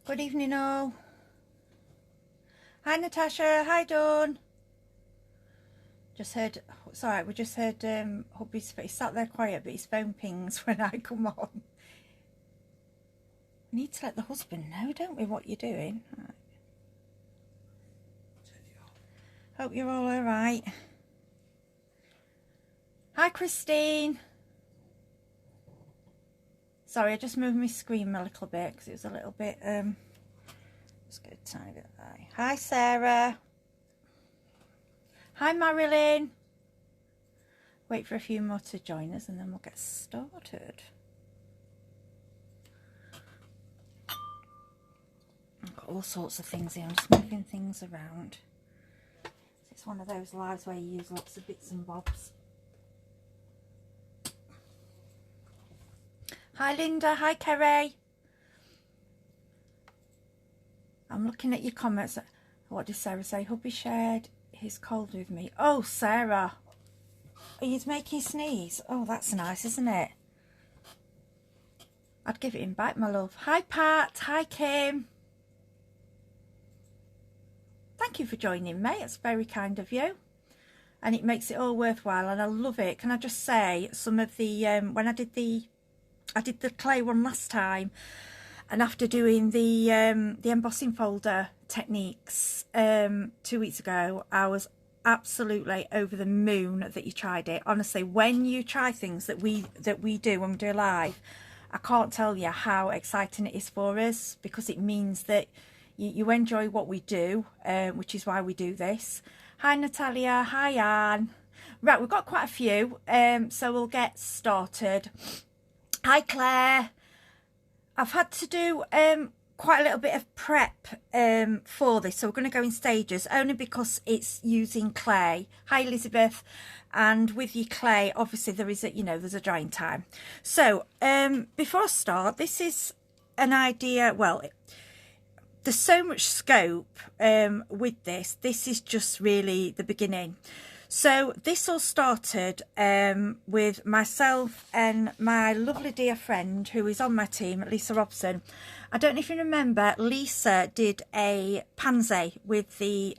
Good evening all. Hi Natasha, hi Dawn. Just heard, sorry, we just heard hubby's, he sat there quiet but his phone pings when I come on. We need to let the husband know, don't we, what you're doing. Right. Hope you're all alright. Hi Christine. Sorry, I just moved my screen a little bit because it was a little bit, let's get a tiny bit high. Hi Sarah. Hi Marilyn. Wait for a few more to join us and then we'll get started. I've got all sorts of things here. I'm just moving things around. It's one of those lives where you use lots of bits and bobs. Hi Linda, hi Kerry. I'm looking at your comments. What did Sarah say? Hubby shared his cold with me. Oh, Sarah. Are you making sneeze? Oh, that's nice, isn't it? I'd give it him back, my love. Hi Pat, hi Kim. Thank you for joining, mate. It's very kind of you. And it makes it all worthwhile and I love it. Can I just say some of the, when I did the clay one last time, and after doing the embossing folder techniques 2 weeks ago, I was absolutely over the moon that you tried it. Honestly, when you try things that we do when we do live, I can't tell you how exciting it is for us, because it means that you enjoy what we do, which is why we do this. Hi Natalia, hi Anne. Right, we've got quite a few, so we'll get started. Hi Claire. I've had to do quite a little bit of prep for this, so we're going to go in stages, only because it's using clay. Hi Elizabeth. And with your clay, obviously there is a, there's a drying time. So before I start, this is an idea. Well, there's so much scope with this. This is just really the beginning. So this all started with myself and my lovely dear friend who is on my team, Lisa Hobson. I don't know if you remember, Lisa did a pansy with the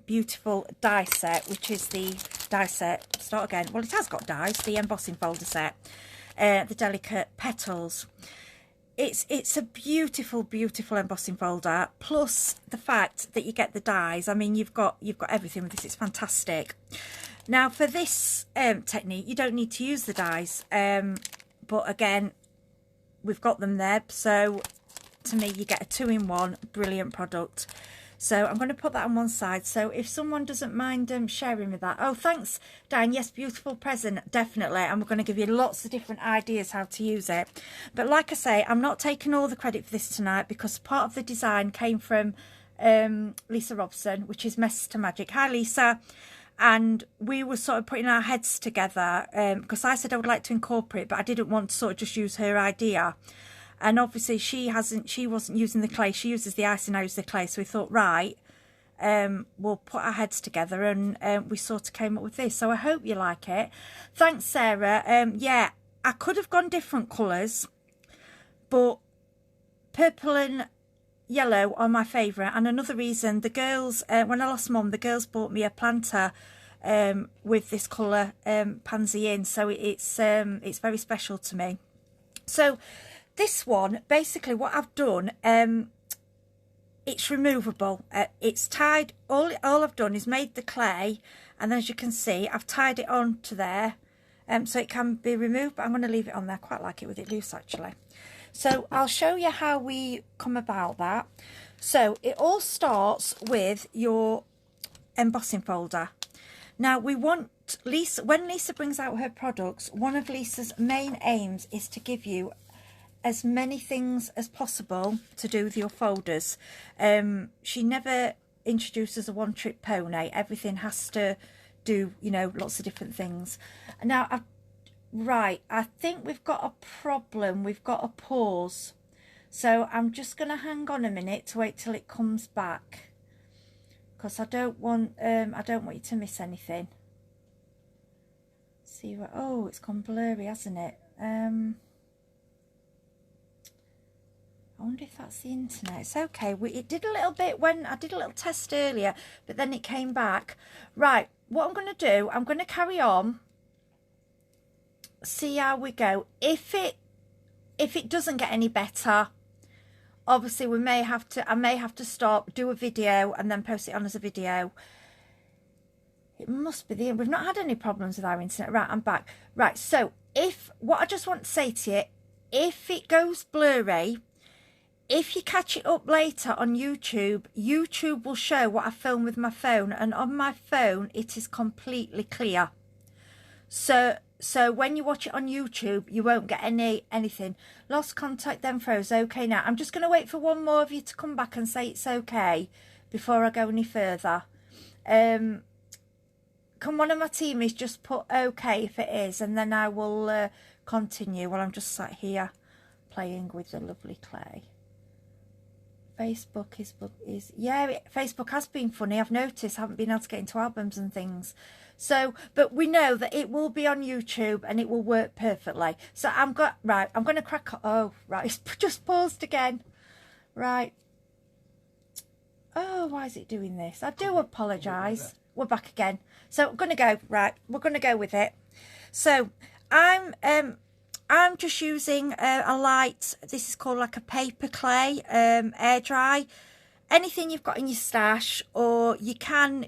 beautiful die set, which is the die set, start again, well it has got dies, the embossing folder set, the delicate petals. It's a beautiful, beautiful embossing folder, plus the fact that you get the dies. I mean, you've got everything with this. It's fantastic. Now, for this technique, you don't need to use the dies, but again, we've got them there. So, to me, you get a 2-in-1 brilliant product. So I'm going to put that on one side. So if someone doesn't mind sharing with that. Oh, thanks, Diane. Yes, beautiful present, definitely. And we're going to give you lots of different ideas how to use it. But like I say, I'm not taking all the credit for this tonight, because part of the design came from Lisa Hobson, which is Mess to Magic. Hi, Lisa. And we were sort of putting our heads together because I said I would like to incorporate, but I didn't want to sort of just use her idea. And obviously she wasn't using the clay, she uses the ice and I use the clay. So we thought, right, we'll put our heads together, and we sort of came up with this. So I hope you like it. Thanks, Sarah. Yeah, I could have gone different colours, but purple and yellow are my favourite. And another reason, the girls, when I lost Mum, the girls bought me a planter with this colour pansy in. So it's very special to me. So this one, basically what I've done, it's removable. It's tied, all I've done is made the clay, and then as you can see, I've tied it on to there, so it can be removed, but I'm going to leave it on there. I quite like it with it loose, actually. So I'll show you how we come about that. So it all starts with your embossing folder. Now we want Lisa, when Lisa brings out her products, one of Lisa's main aims is to give you as many things as possible to do with your folders. She never introduces a one-trick pony. Everything has to do, lots of different things. Now, right, I think we've got a problem. We've got a pause. So I'm just going to hang on a minute to wait till it comes back, because I don't want you to miss anything. See what? Oh, it's gone blurry, hasn't it? wonder if that's the internet. It's okay. It did a little bit when I did a little test earlier, but then it came back. Right, what I'm going to do, I'm going to carry on, see how we go. If it doesn't get any better, obviously I may have to stop, do a video and then post it on as a video. It must be we've not had any problems with our internet. Right, I'm back. Right, so what I just want to say to you, if it goes blurry, if you catch it up later on YouTube, YouTube will show what I filmed with my phone, and on my phone it is completely clear. So when you watch it on YouTube, you won't get anything. Lost contact, then froze. Okay, now I'm just going to wait for one more of you to come back and say it's okay before I go any further. Can one of my teammates just put okay if it is, and then I will continue while I'm just sat here playing with the lovely clay. Facebook is yeah, Facebook has been funny. I've noticed I haven't been able to get into albums and things. So, but we know that it will be on YouTube and it will work perfectly. So I'm going to crack. Oh, right, it's just paused again. Right. Oh, why is it doing this? I do apologise. We're back again. So I'm going to go. Right, we're going to go with it. So I'm just using a light, this is called like a paper clay, Airdry. Anything you've got in your stash, or you can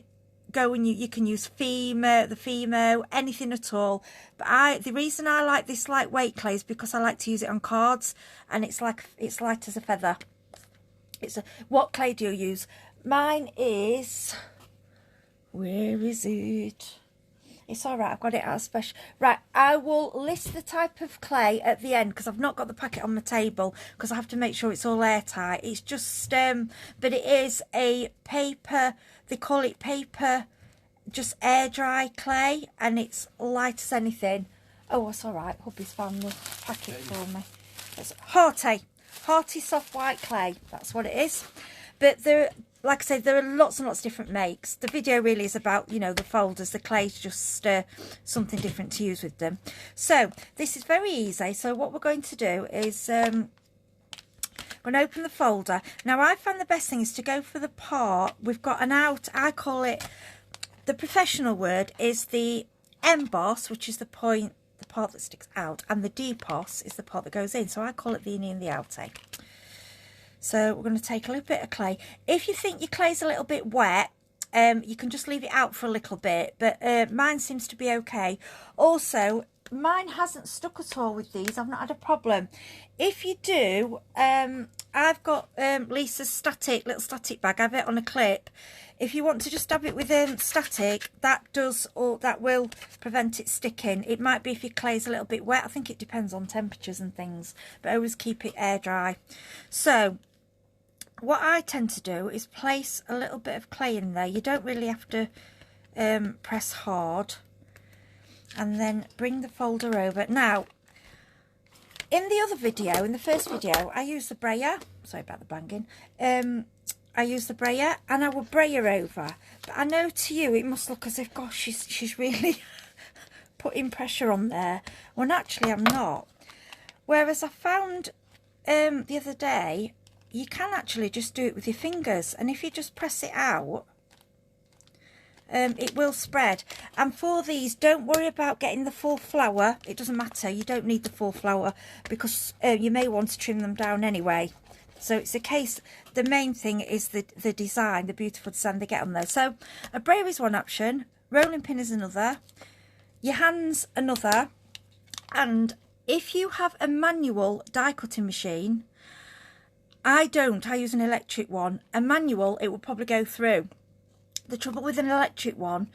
go and you can use the Fimo, anything at all. But the reason I like this lightweight clay is because I like to use it on cards, and it's light as a feather. What clay do you use? Mine is, where is it? It's all right, I've got it out of special. Right, I will list the type of clay at the end because I've not got the packet on my table because I have to make sure it's all airtight. It's just, but it is a paper, they call it paper, just air dry clay, and it's light as anything. Oh, it's all right, hubby's found the packet for me. It's Hearty soft white clay, that's what it is. But like I said, there are lots and lots of different makes. The video really is about, you know, the folders. The clay's just something different to use with them. So this is very easy. So what we're going to do is we're going to open the folder. Now I found the best thing is to go for the part. We've got an out, I call it, the professional word is the emboss, which is the part that sticks out, and the depos is the part that goes in. So I call it the innie and the outie. So we're going to take a little bit of clay. If you think your clay's a little bit wet, you can just leave it out for a little bit, but mine seems to be okay. Also, mine hasn't stuck at all with these. I've not had a problem. If you do, I've got Lisa's little static bag. I have it on a clip. If you want to just dab it with static, that will prevent it sticking. It might be if your clay's a little bit wet. I think it depends on temperatures and things, but always keep it air dry. So what I tend to do is place a little bit of clay in there. You don't really have to press hard, and then bring the folder over. Now, in the other video, in the first video, I used the brayer. Sorry about the banging. I used the brayer, and I would brayer over. But I know to you it must look as if, gosh, she's really putting pressure on there. When actually I'm not. Whereas I found the other day, you can actually just do it with your fingers, and if you just press it out, it will spread. And for these, don't worry about getting the full flower. It doesn't matter, you don't need the full flower, because you may want to trim them down anyway. So it's a case, the main thing is the design, the beautiful design they get on there. So a brayer is one option, rolling pin is another, your hands another, and if you have a manual die cutting machine, I don't, I use an electric one. A manual, it will probably go through. The trouble with an electric one,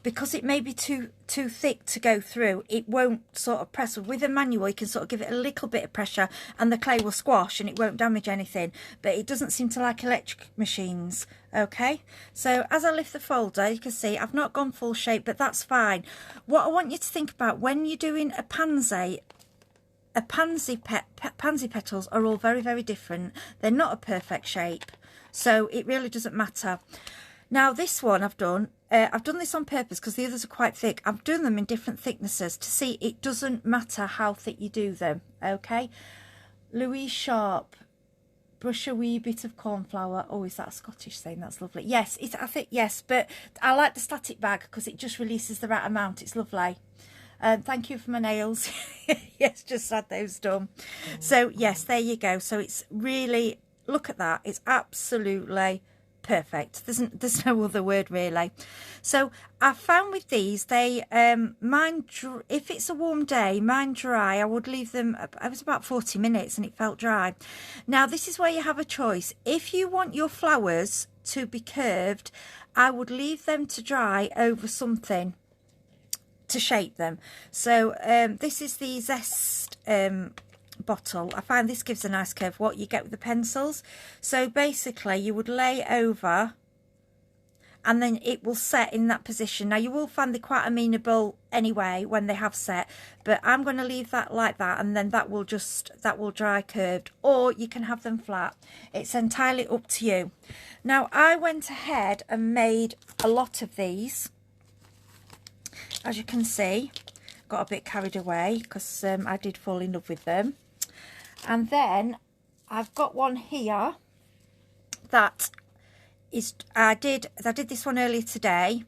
because it may be too thick to go through, it won't sort of press. With a manual, you can sort of give it a little bit of pressure and the clay will squash and it won't damage anything. But it doesn't seem to like electric machines. Okay, so as I lift the folder, you can see I've not gone full shape, but that's fine. What I want you to think about when you're doing a pansy, pansy petals are all very, very different. They're not a perfect shape, so it really doesn't matter. Now this one I've done this on purpose because the others are quite thick. I've done them in different thicknesses to see it doesn't matter how thick you do them. Okay, Louise Sharp, brush a wee bit of corn flour. Oh, is that a Scottish saying? That's lovely. Yes, I think yes, but I like the static bag because it just releases the right amount. It's lovely. Thank you for my nails. Yes, just had those done. So yes, there you go. So it's really, look at that. It's absolutely perfect. There's no other word really. So I found with these, they mine, if it's a warm day, mine dry, I would leave them, it was about 40 minutes and it felt dry. Now this is where you have a choice. If you want your flowers to be curved, I would leave them to dry over something to shape them. So this is the Zest bottle. I find this gives a nice curve, what you get with the pencils. So basically you would lay over and then it will set in that position. Now you will find they're quite amenable anyway when they have set, but I'm going to leave that like that, and then that will dry curved, or you can have them flat. It's entirely up to you. Now I went ahead and made a lot of these. As you can see, got a bit carried away because I did fall in love with them. And then I've got one here that is, I did this one earlier today,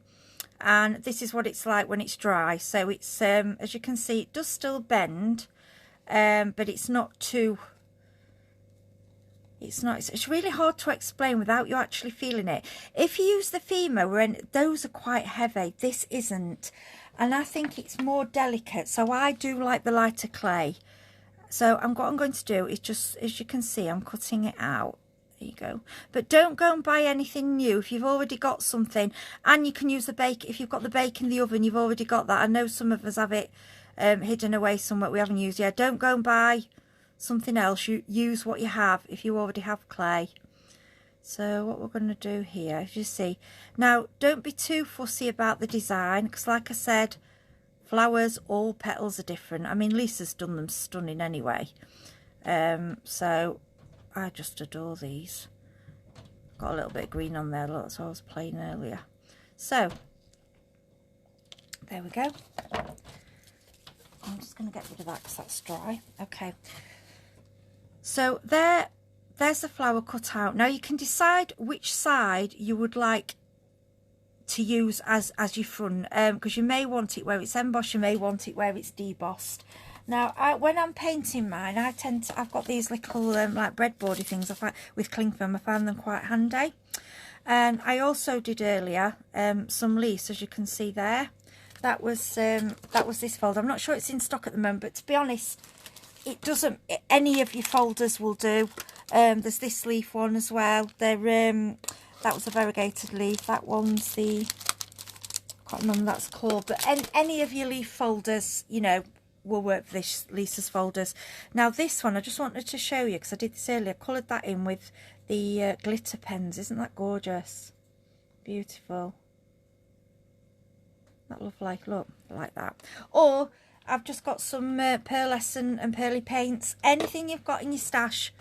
and this is what it's like when it's dry. So it's as you can see, it does still bend, but it's not too, it's really hard to explain without you actually feeling it. If you use the Fimo, those are quite heavy, this isn't, and I think it's more delicate, so I do like the lighter clay. So what I'm going to do is just, as you can see, I'm cutting it out. There you go. But don't go and buy anything new if you've already got something. And you can use the bake, if you've got the bake in the oven, you've already got that. I know some of us have it hidden away somewhere we haven't used yet. Don't go and buy something else. You use what you have if you already have clay. So what we're going to do here, as you see. Now, don't be too fussy about the design, because like I said, flowers, all petals are different. I mean, Lisa's done them stunning anyway. So I just adore these. Got a little bit of green on there, look, that's what I was playing earlier. So there we go. I'm just going to get rid of that because that's dry. Okay. So there's the flower cut out. Now you can decide which side you would like to use as your front, because you may want it where it's embossed, you may want it where it's debossed. Now when I'm painting mine, I've got these little like breadboardy things with cling film. I found them quite handy. And I also did earlier some leaves, as you can see there. That was this folder. I'm not sure it's in stock at the moment, but to be honest, it doesn't, any of your folders will do. There's this leaf one as well. That was a variegated leaf. That one's the, I can't remember what that's called, but any of your leaf folders, you know, will work for this Lisa's folders. Now this one, I just wanted to show you because I did this earlier. I coloured that in with the glitter pens. Isn't that gorgeous? Beautiful. That lovely, look, like that. Or I've just got some pearlescent and pearly paints. Anything you've got in your stash,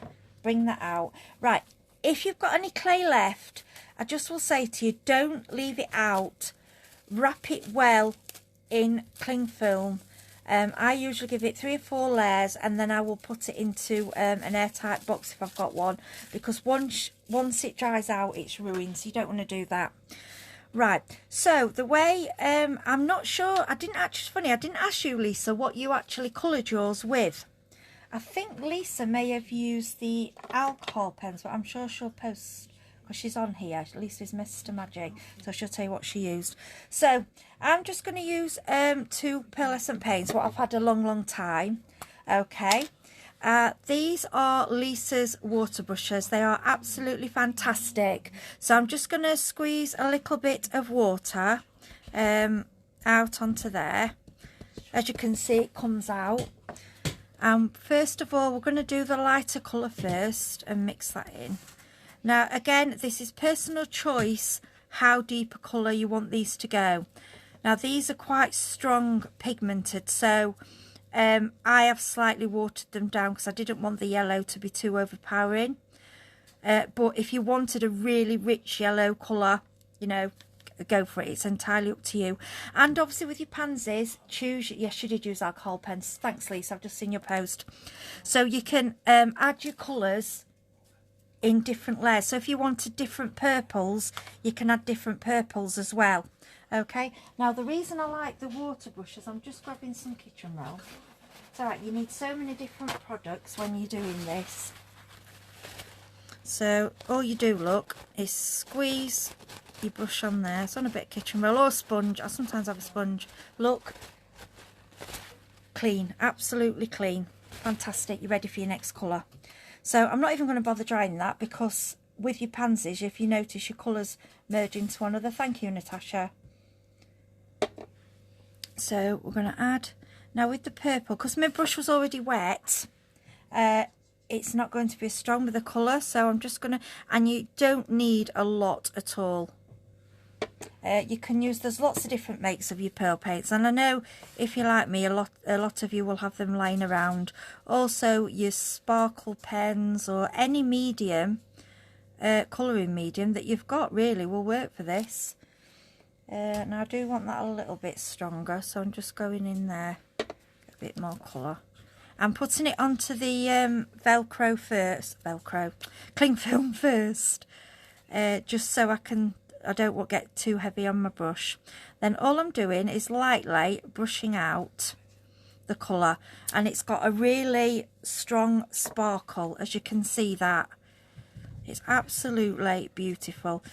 bring that out. Right, if you've got any clay left, I just will say to you, don't leave it out. Wrap it well in cling film. I usually give it 3 or 4 layers, and then I will put it into an airtight box if I've got one, because once it dries out, it's ruined, so you don't want to do that. Right, so the way, I'm not sure, I didn't ask you, Lisa, what you actually coloured yours with. I think Lisa may have used the alcohol pens, but I'm sure she'll post, because she's on here. Lisa's Mr. Magic, so she'll tell you what she used. So I'm just going to use 2 pearlescent paints, what I've had a long time. Okay, these are Lisa's water brushes. They are absolutely fantastic. So I'm just going to squeeze a little bit of water out onto there. As you can see, it comes out. First of all, we're going to do the lighter colour first and mix that in. Now again, this is personal choice how deep a colour you want these to go. Now these are quite strong pigmented, so I have slightly watered them down because I didn't want the yellow to be too overpowering. But if you wanted a really rich yellow colour, you know, go for it. It's entirely up to you. And obviously with your pansies, choose, yes, you did use alcohol pens. Thanks, Lisa, I've just seen your post. So you can add your colours in different layers. So if you wanted different purples, you can add different purples as well. Okay, now the reason I like the water brushes, I'm just grabbing some kitchen roll. It's alright, you need so many different products when you're doing this. So all you do, look, is squeeze your brush on there. It's on a bit of kitchen roll or a sponge. I sometimes have a sponge. Look, clean, absolutely clean. Fantastic, you're ready for your next colour. So I'm not even going to bother drying that, because with your pansies, if you notice, your colours merge into one another. Thank you, Natasha. So we're going to add, now with the purple, because my brush was already wet, it's not going to be as strong with the colour, so I'm just going to, and you don't need a lot at all. You can use, there's lots of different makes of your pearl paints, and I know if you're like me, a lot of you will have them lying around. Also, your sparkle pens or any medium, colouring medium that you've got really will work for this. Now I do want that a little bit stronger, so I'm just going in there, get a bit more colour. I'm putting it onto the Velcro first, cling film first, just so I don't get too heavy on my brush. Then all I'm doing is lightly brushing out the colour, and it's got a really strong sparkle, as you can see that. It's absolutely beautiful.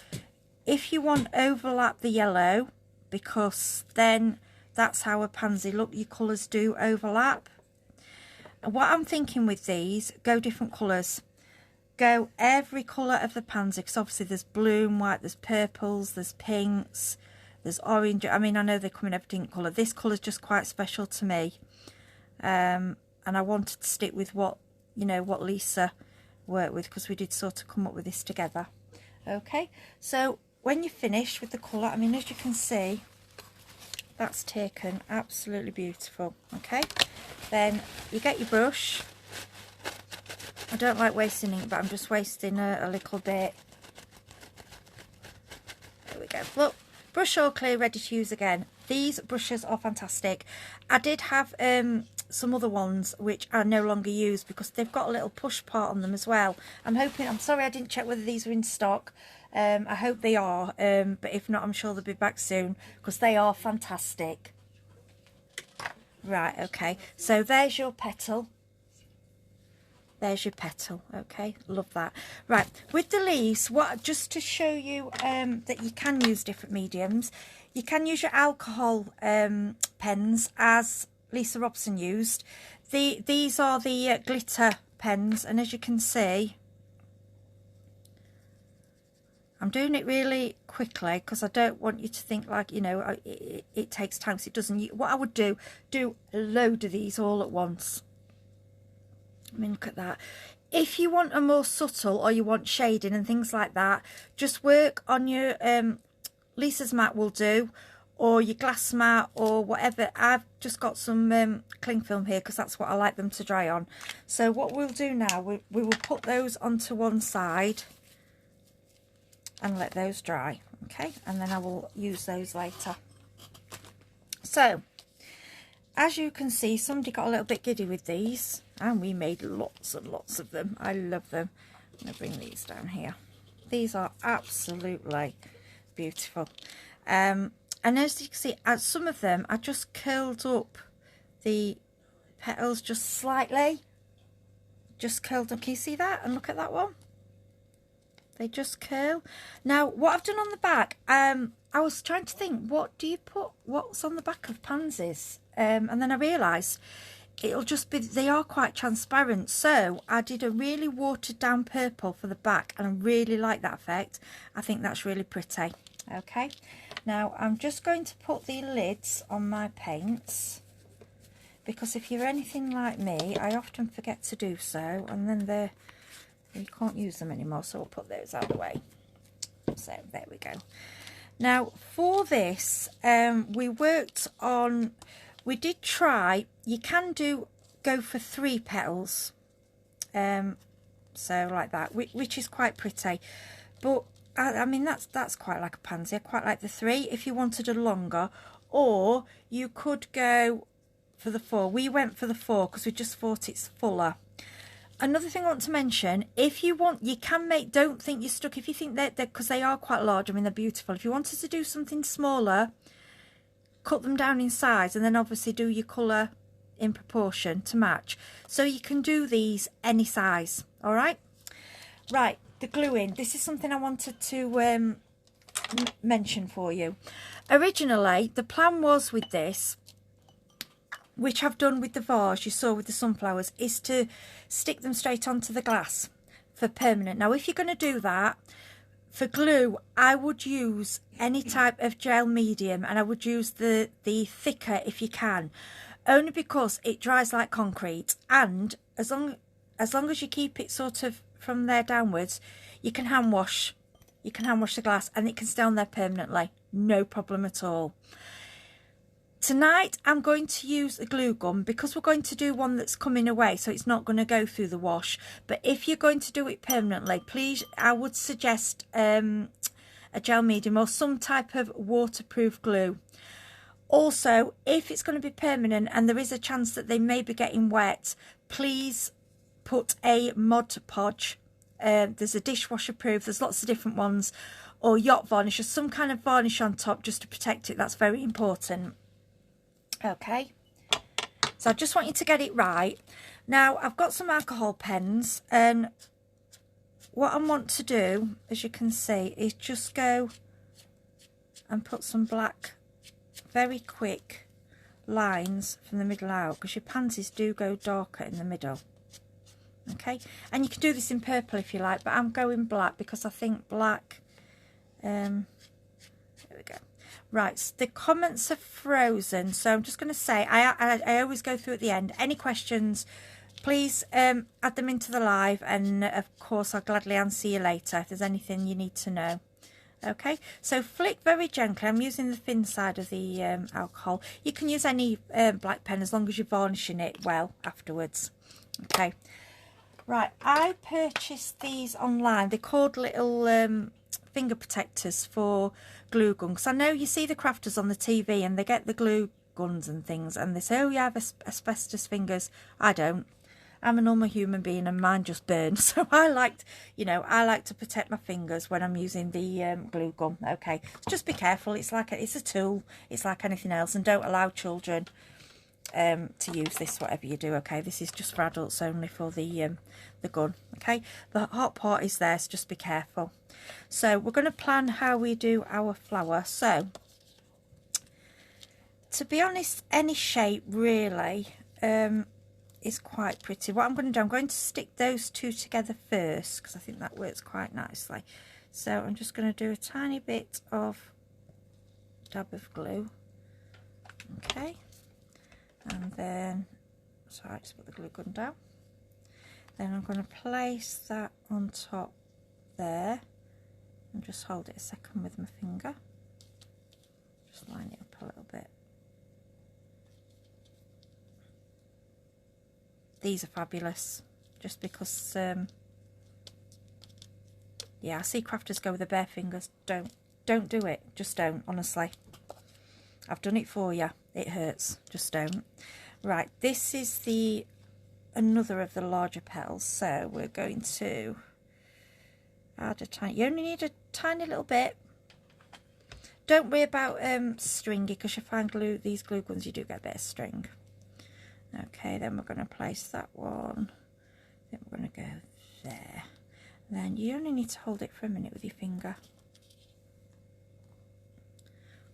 If you want overlap the yellow, because then that's how a pansy look, your colours do overlap. And what I'm thinking with these, go different colours. Go every colour of the pansy, because obviously there's blue and white, there's purples, there's pinks, there's orange. I mean, I know they come in every different colour. This colour is just quite special to me, and I wanted to stick with what, you know, what Lisa worked with, because we did sort of come up with this together. Okay, so when you're finished with the colour, I mean, as you can see, that's taken absolutely beautiful. Okay, then you get your brush. I don't like wasting ink, but I'm just wasting a little bit. There we go. Look, brush all clear, ready to use again. These brushes are fantastic. I did have some other ones which I no longer use, because they've got a little push part on them as well. I'm sorry I didn't check whether these were in stock. I hope they are, but if not, I'm sure they'll be back soon, because they are fantastic. Right, okay, so there's your petal. There's your petal. Okay, love that. Right, with the leaves, just to show you that you can use different mediums, you can use your alcohol pens, as Lisa Hobson used. These are the glitter pens, and as you can see, I'm doing it really quickly, because I don't want you to think like, you know, it takes time, because it doesn't. What I would do a load of these all at once. I mean, look at that. If you want a more subtle, or you want shading and things like that, just work on your Lisa's mat will do, or your glass mat, or whatever. I've just got some cling film here, because that's what I like them to dry on. So what we'll do now, we will put those onto one side and let those dry. Okay, and then I will use those later. So as you can see, somebody got a little bit giddy with these, and we made lots and lots of them. I love them. I'm going to bring these down here. These are absolutely beautiful. And as you can see, some of them, I just curled up the petals just slightly. Just curled up. Can you see that? And look at that one. They just curl. Now, what I've done on the back, I was trying to think, what do you put, what's on the back of pansies? And then I realised it'll just be, they are quite transparent. So I did a really watered down purple for the back, and I really like that effect. I think that's really pretty. Okay, now I'm just going to put the lids on my paints, because if you're anything like me, I often forget to do so, and then you can't use them anymore, so we'll put those out of the way. So there we go. Now for this, we did try, you can go for 3 petals, so like that, which is quite pretty, but I mean that's quite like a pansy. I quite like the 3 if you wanted a longer, or you could go for the 4. We went for the 4 because we just thought it's fuller. another thing I want to mention, if you want, you can make, don't think you're stuck. If you think that, because they are quite large, I mean, they're beautiful. If you wanted to do something smaller, cut them down in size, and then obviously do your colour in proportion to match. So you can do these any size, all right? Right, the gluing. This is something I wanted to mention for you. Originally, the plan was with this, which I've done with the vase you saw with the sunflowers, is to stick them straight onto the glass for permanent. Now, if you're going to do that, for glue, I would use any type of gel medium, and I would use the thicker if you can, only because it dries like concrete, and as long as you keep it sort of from there downwards, you can hand wash the glass and it can stay on there permanently, no problem at all. Tonight I'm going to use a glue gun because we're going to do one that's coming away, so it's not going to go through the wash. But if you're going to do it permanently, please, I would suggest a gel medium or some type of waterproof glue. Also, if it's going to be permanent and there is a chance that they may be getting wet, please put a Mod Podge. There's a dishwasher proof, there's lots of different ones, or yacht varnish, or some kind of varnish on top just to protect it. That's very important. Okay, so I just want you to get it right. Now, I've got some alcohol pens, and what I want to do, as you can see, is just go and put some black, very quick lines from the middle out, because your pansies do go darker in the middle. Okay, and you can do this in purple if you like, but I'm going black because I think black, there we go. Right, so the comments are frozen, so I'm just going to say, I always go through at the end. Any questions, please add them into the live, and of course I'll gladly answer you later if there's anything you need to know. Okay, so flick very gently. I'm using the thin side of the alcohol. You can use any black pen as long as you're varnishing it well afterwards. Okay, right, I purchased these online. They're called little finger protectors for glue gun, because I know you see the crafters on the TV and they get the glue guns and things and they say, oh, you have asbestos fingers. I don't. I'm a normal human being and mine just burn. So I like to protect my fingers when I'm using the glue gun. Okay, so just be careful. It's a tool. It's like anything else, and don't allow children to use this, whatever you do. Okay, this is just for adults only for the gun. Okay, the hot part is there, so just be careful. So we're going to plan how we do our flower. So to be honest, any shape really is quite pretty. What I'm going to do, I'm going to stick those two together first because I think that works quite nicely. So I'm just going to do a tiny bit of dab of glue. Okay, and then, sorry, just put the glue gun down. Then I'm going to place that on top there and just hold it a second with my finger. Just line it up a little bit. These are fabulous, just because, yeah, I see crafters go with the bare fingers. Don't do it. Just don't, honestly. I've done it for you. It hurts. Just don't. Right, this is another of the larger petals. So we're going to add a tiny, you only need a tiny little bit. Don't worry about stringy, because you find these glue guns, you do get a bit of string. Okay, then we're going to place that one. Then we're going to go there. Then you only need to hold it for a minute with your finger.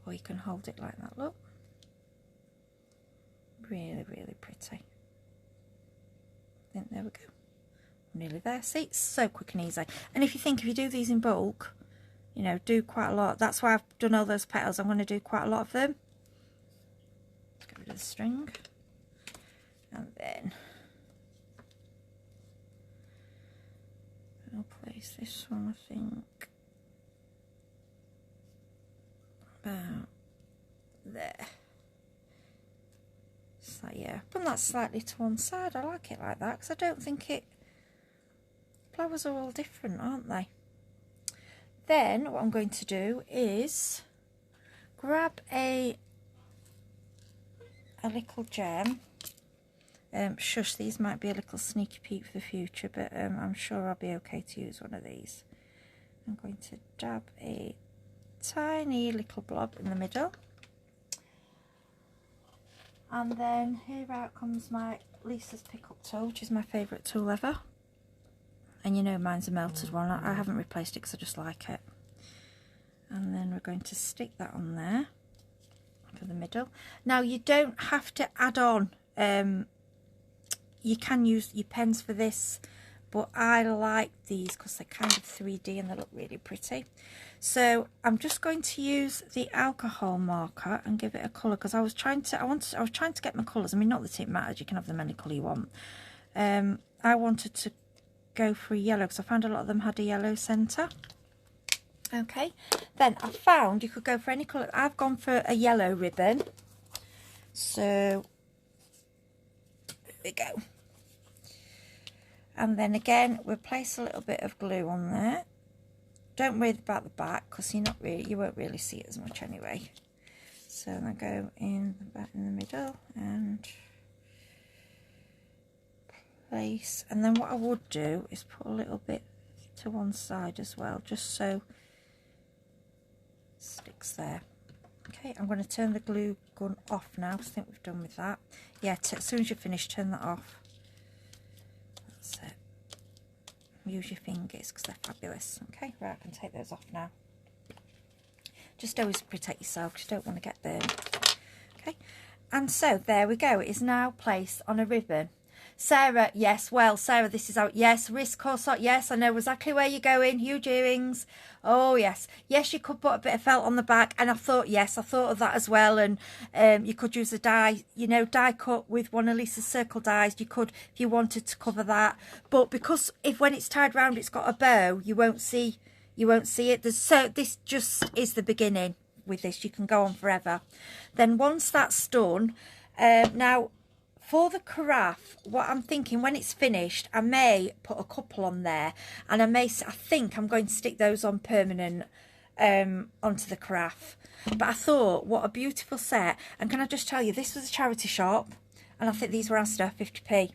Or you can hold it like that, look. Really, really pretty. I think there we go. Nearly there. See, it's so quick and easy. And if you do these in bulk, you know, do quite a lot. That's why I've done all those petals. I'm going to do quite a lot of them. Let's get rid of the string. And then I'll place this one, I think, about there. So yeah, put that slightly to one side. I like it like that because I don't think flowers are all different, aren't they? Then what I'm going to do is grab a little gem. Shush, these might be a little sneaky peek for the future, but I'm sure I'll be okay to use one of these. I'm going to dab a tiny little blob in the middle. And then here out comes my Lisa's pickup tool, which is my favourite tool ever. And you know mine's a melted one. I haven't replaced it because I just like it. And then we're going to stick that on there for the middle. Now you don't have to add on, you can use your pens for this, but I like these because they're kind of 3D and they look really pretty. So I'm just going to use the alcohol marker and give it a colour, because I was trying to get my colours. I mean, not that it matters, you can have them any colour you want. I wanted to go for a yellow because I found a lot of them had a yellow centre. Okay, then I found you could go for any colour. I've gone for a yellow ribbon. So there we go. And then again, we'll place a little bit of glue on there. Don't worry about the back because you won't really see it as much anyway. So I go in the back in the middle and place. And then what I would do is put a little bit to one side as well, just so it sticks there. Okay, I'm going to turn the glue gun off now. I think we've done with that. Yeah, as soon as you finish, turn that off. That's it. Use your fingers because they're fabulous. Okay, right, I can take those off now. Just always protect yourself because you don't want to get burned. Okay, and so there we go. It is now placed on a ribbon. Sarah, yes, well, Sarah, this is out. Yes, wrist corset. Yes, I know exactly where you're going. Huge earrings. Oh, yes. Yes, you could put a bit of felt on the back. And I thought, yes, I thought of that as well. And you could use a die, you know, die cut with one of Lisa's circle dies. You could, if you wanted to cover that. But because when it's tied round, it's got a bow, you won't see it. So this just is the beginning with this. You can go on forever. Then once that's done, now, for the carafe, what I'm thinking, when it's finished, I may put a couple on there, and I think I'm going to stick those on permanent onto the carafe. But I thought, what a beautiful set. And can I just tell you, this was a charity shop, and I think these were Asda 50p.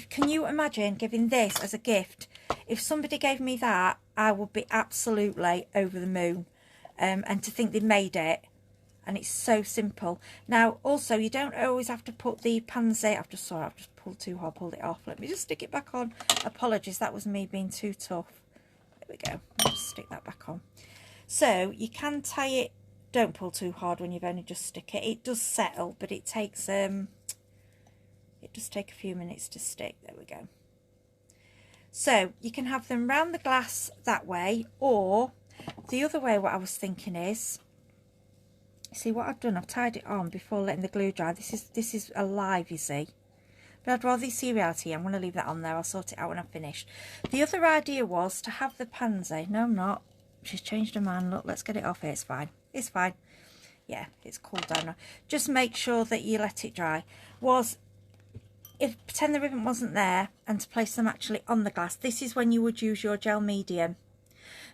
Can you imagine giving this as a gift? If somebody gave me that, I would be absolutely over the moon. And to think they made it. And it's so simple. Now, also, you don't always have to put the pansy. I've just pulled too hard, pulled it off. Let me just stick it back on. Apologies, that was me being too tough. There we go. I'll just stick that back on. So you can tie it. Don't pull too hard when you've only just stick it. It does settle, but it takes it does take a few minutes to stick. There we go. So you can have them round the glass that way, or the other way. What I was thinking is, see what I've done, I've tied it on before letting the glue dry. This is alive, you see. But I'd rather you see reality. I'm going to leave that on there. I'll sort it out when I've finished. The other idea was to have the pansy. No, I'm not. She's changed her mind. Look, let's get it off here. It's fine. It's fine. Yeah, it's cooled down now. Just make sure that you let it dry. Pretend the ribbon wasn't there, and to place them actually on the glass. This is when you would use your gel medium.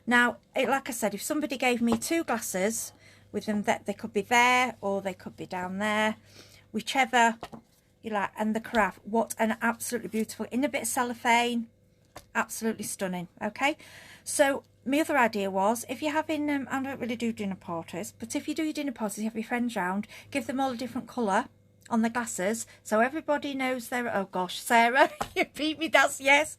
Now, like I said, if somebody gave me two glasses with them, that they could be there or they could be down there, whichever you like. And the carafe, what an absolutely beautiful, in a bit of cellophane, absolutely stunning. Okay, so my other idea was, if you're having I don't really do dinner parties, but if you do your dinner parties, you have your friends round, give them all a different colour on the glasses so everybody knows they're, oh gosh, Sarah, you beat me, that's yes.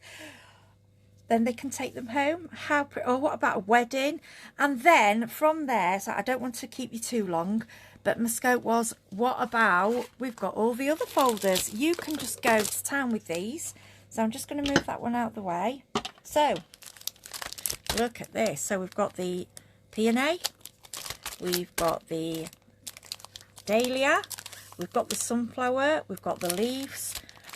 Then they can take them home. How pretty. Or what about a wedding? And then from there, so I don't want to keep you too long, but my scope was, what about, we've got all the other folders. You can just go to town with these. So I'm just going to move that one out of the way. So, look at this. So we've got the peony. We've got the dahlia. We've got the sunflower. We've got the leaves.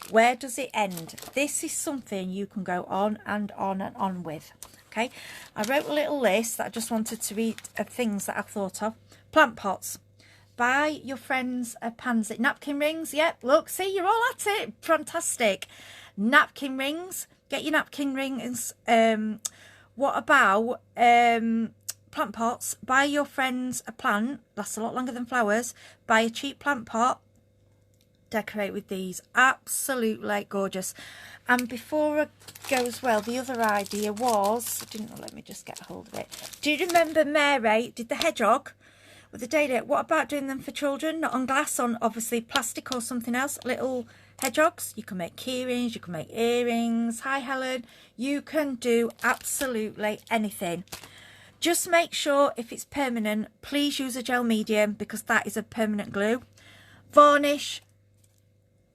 Where does it end? This is something you can go on and on and on with. Okay, I wrote a little list that I just wanted to read of things that I've thought of. Plant pots. Buy your friends a pansy. Napkin rings. Yep, look, see, you're all at it. Fantastic. Napkin rings. Get your napkin rings. What about plant pots? Buy your friends a plant. Lasts a lot longer than flowers. Buy a cheap plant pot. decorate with these. Absolutely gorgeous. And before I go as well, the other idea was, let me just get hold of it. Do you remember Mary did the hedgehog with the data? What about doing them for children? Not on glass, on obviously plastic or something else. Little hedgehogs. You can make key rings, you can make earrings. Hi Helen. You can do absolutely anything. Just make sure if it's permanent, please use a gel medium, because that is a permanent glue. Varnish,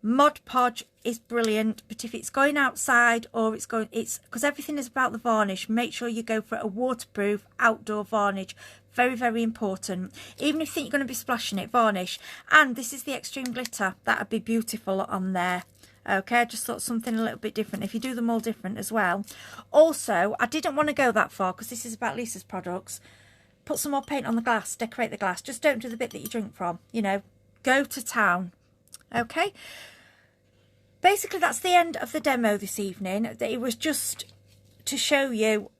Mod Podge is brilliant, but if it's going outside or it's because everything is about the varnish, make sure you go for a waterproof outdoor varnish. Very, very important. Even if you think you're going to be splashing it, varnish. And this is the extreme glitter. That would be beautiful on there. Okay, I just thought something a little bit different. If you do them all different as well. Also, I didn't want to go that far because this is about Lisa's products. Put some more paint on the glass, decorate the glass. Just don't do the bit that you drink from. You know, go to town. Okay. Basically, that's the end of the demo this evening. It was just to show you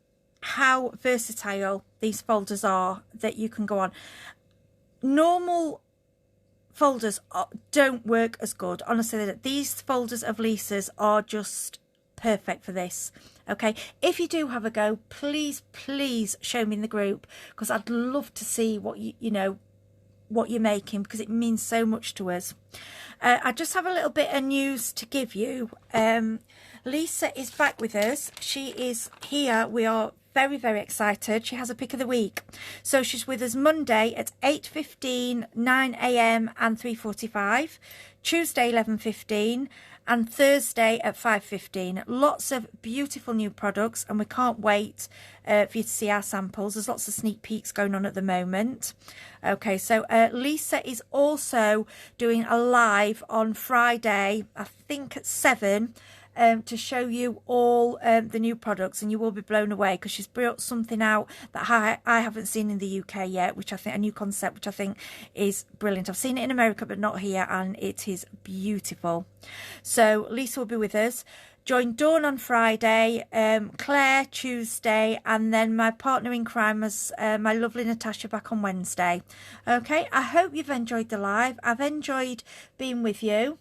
how versatile these folders are that you can go on. Normal folders don't work as good. Honestly, these folders of Lisa's are just perfect for this. Okay, if you do have a go, please show me in the group, because I'd love to see what what you're making, because it means so much to us. I just have a little bit of news to give you. Lisa is back with us. She is here. We are very, very excited. She has a pick of the week. So she's with us Monday at 8:15, 9 a.m. and 3:45, Tuesday 11:15, and Thursday at 5:15. Lots of beautiful new products, and we can't wait for you to see our samples. There's lots of sneak peeks going on at the moment. Okay, so Lisa is also doing a live on Friday, I think at 7, to show you all the new products, and you will be blown away, because she's brought something out that I haven't seen in the UK yet, which I think a new concept, which I think is brilliant. I've seen it in America but not here, and it is beautiful. So Lisa will be with us. Join Dawn on Friday, Claire Tuesday, and then my partner in crime is my lovely Natasha back on Wednesday. Okay, I hope you've enjoyed the live. I've enjoyed being with you.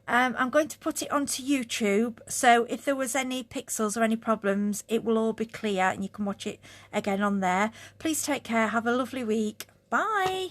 I'm going to put it onto YouTube, so if there was any pixels or any problems, it will all be clear and you can watch it again on there. Please take care. Have a lovely week. Bye.